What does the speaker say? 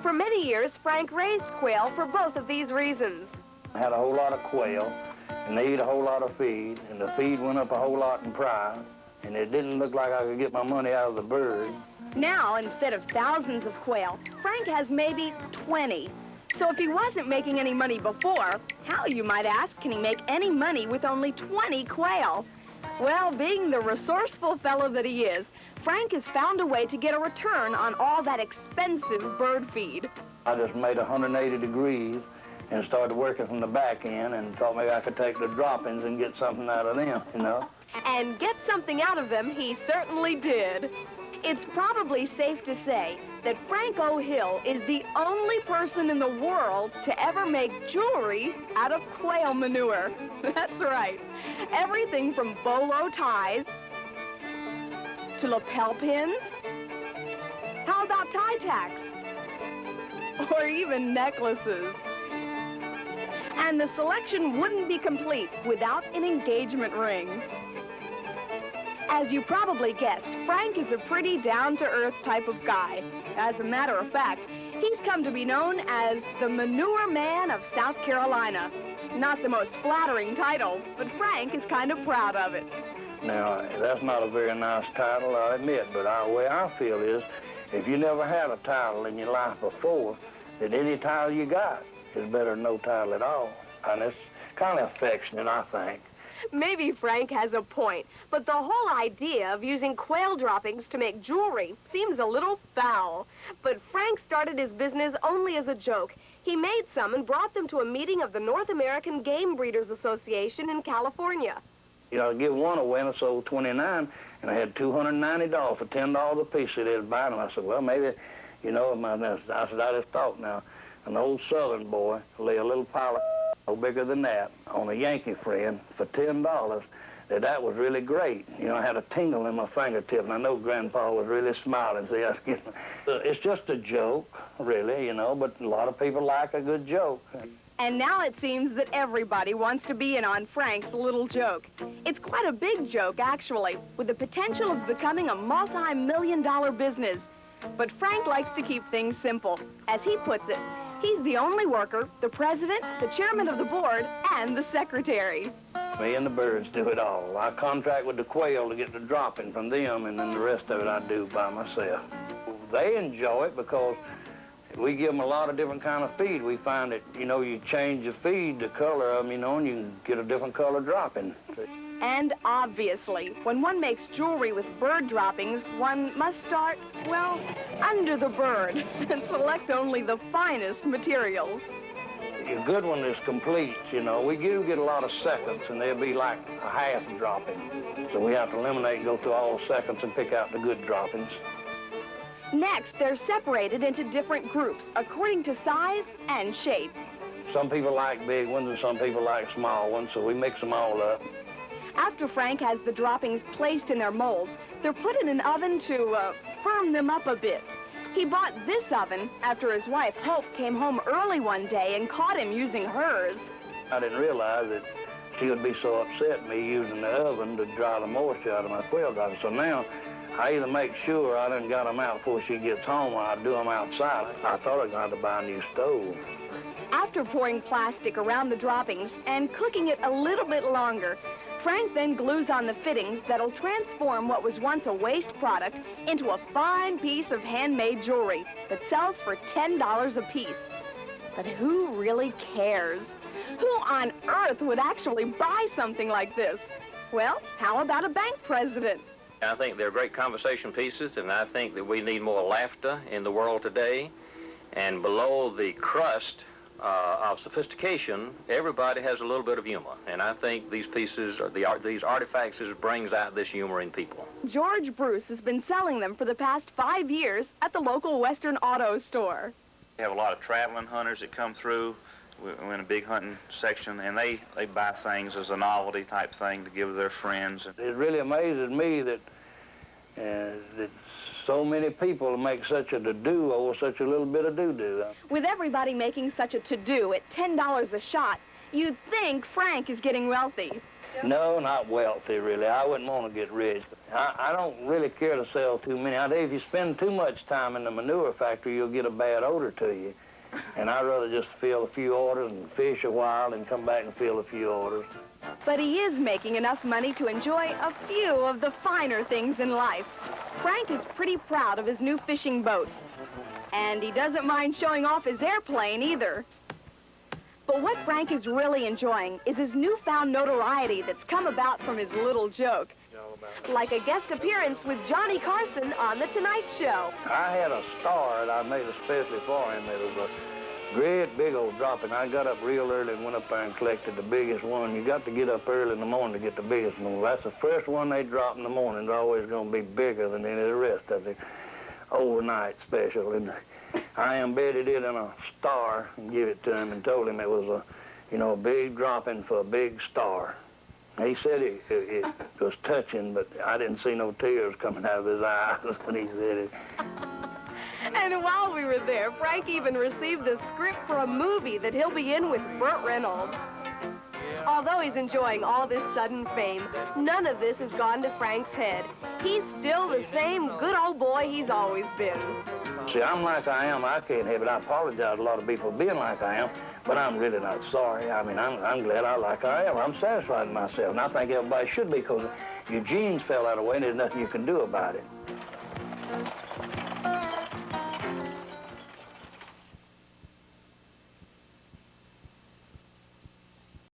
For many years, Frank raised quail for both of these reasons. I had a whole lot of quail, and they eat a whole lot of feed, and the feed went up a whole lot in price, and it didn't look like I could get my money out of the bird. Now, instead of thousands of quail, Frank has maybe 20. So if he wasn't making any money before, how, you might ask, can he make any money with only 20 quail? Well, being the resourceful fellow that he is, Frank has found a way to get a return on all that expensive bird feed. I just made 180 degrees and started working from the back end and thought maybe I could take the droppings and get something out of them, you know. And get something out of them he certainly did. It's probably safe to say that Frank O'Hill is the only person in the world to ever make jewelry out of quail manure. That's right. Everything from bolo ties to lapel pins. How about tie tacks? Or even necklaces. And the selection wouldn't be complete without an engagement ring. As you probably guessed, Frank is a pretty down-to-earth type of guy. As a matter of fact, he's come to be known as the Manure Man of South Carolina. Not the most flattering title, but Frank is kind of proud of it. Now, that's not a very nice title, I admit, but the way I feel is, if you never had a title in your life before, then any title you got is better than no title at all. And it's kind of affectionate, I think. Maybe Frank has a point, but the whole idea of using quail droppings to make jewelry seems a little foul. But Frank started his business only as a joke. He made some and brought them to a meeting of the North American Game Breeders Association in California. You know, I give one away, and I sold 29, and I had $290 for $10 a piece that they'd buy them. I said, well, maybe, you know, I just thought now, an old Southern boy lay a little pile of no bigger than that on a Yankee friend for $10, that was really great. You know, I had a tingle in my fingertip, and I know Grandpa was really smiling. See, it's just a joke, really, you know, but a lot of people like a good joke. And now it seems that everybody wants to be in on Frank's little joke. It's quite a big joke, actually, with the potential of becoming a multi-million-dollar business. But Frank likes to keep things simple. As he puts it, he's the only worker, the president, the chairman of the board, and the secretary. Me and the birds do it all. I contract with the quail to get the dropping from them, and then the rest of it I do by myself. They enjoy it because we give them a lot of different kind of feed. We find that, you know, you change the feed, the color of them, you know, and you can get a different color dropping. And obviously, when one makes jewelry with bird droppings, one must start, well, under the bird and select only the finest materials. A good one is complete, you know. We do get a lot of seconds, and they'll be like a half dropping. So we have to eliminate and go through all the seconds and pick out the good droppings. Next, they're separated into different groups according to size and shape. Some people like big ones and some people like small ones, so we mix them all up. After Frank has the droppings placed in their molds, they're put in an oven to firm them up a bit. He bought this oven after his wife, Hope, came home early one day and caught him using hers. I didn't realize that she would be so upset at me using the oven to dry the moisture out of my quail droppings. So now, I either make sure I done got them out before she gets home or I do them outside. I thought I was going to buy a new stove. After pouring plastic around the droppings and cooking it a little bit longer, Frank then glues on the fittings that'll transform what was once a waste product into a fine piece of handmade jewelry that sells for $10 a piece. But who really cares? Who on earth would actually buy something like this? Well, how about a bank president? I think they're great conversation pieces, and I think that we need more laughter in the world today. And below the crust of sophistication, everybody has a little bit of humor. And I think these pieces, or these artifacts, brings out this humor in people. George Bruce has been selling them for the past 5 years at the local Western Auto store. We have a lot of traveling hunters that come through. We're in a big hunting section, and they buy things as a novelty type thing to give their friends. It really amazes me that so many people make such a to-do over such a little bit of doo-doo. With everybody making such a to-do at $10 a shot, you'd think Frank is getting wealthy. No, not wealthy, really. I wouldn't want to get rich. I don't really care to sell too many. I think if you spend too much time in the manure factory, you'll get a bad odor to you. And I'd rather just fill a few orders and fish a while and come back and fill a few orders. But he is making enough money to enjoy a few of the finer things in life. Frank is pretty proud of his new fishing boat. And he doesn't mind showing off his airplane either. But what Frank is really enjoying is his newfound notoriety that's come about from his little joke. Like a guest appearance with Johnny Carson on The Tonight Show. I had a star that I made especially for him. It was a great big old dropping. I got up real early and went up there and collected the biggest one. You got to get up early in the morning to get the biggest one. That's the first one they drop in the morning. It's always going to be bigger than any of the rest of the overnight special. And I embedded it in a star and gave it to him and told him it was a big dropping for a big star. He said it was touching, but I didn't see no tears coming out of his eyes when he said it. And while we were there, Frank even received the script for a movie that he'll be in with Burt Reynolds. Although he's enjoying all this sudden fame, none of this has gone to Frank's head. He's still the same good old boy he's always been. See, I'm like I am. I can't help it. I apologize to a lot of people for being like I am, but I'm really not sorry. I mean, I'm glad I like I am. I'm satisfied with myself, and I think everybody should be, because your genes fell out of the way, and there's nothing you can do about it.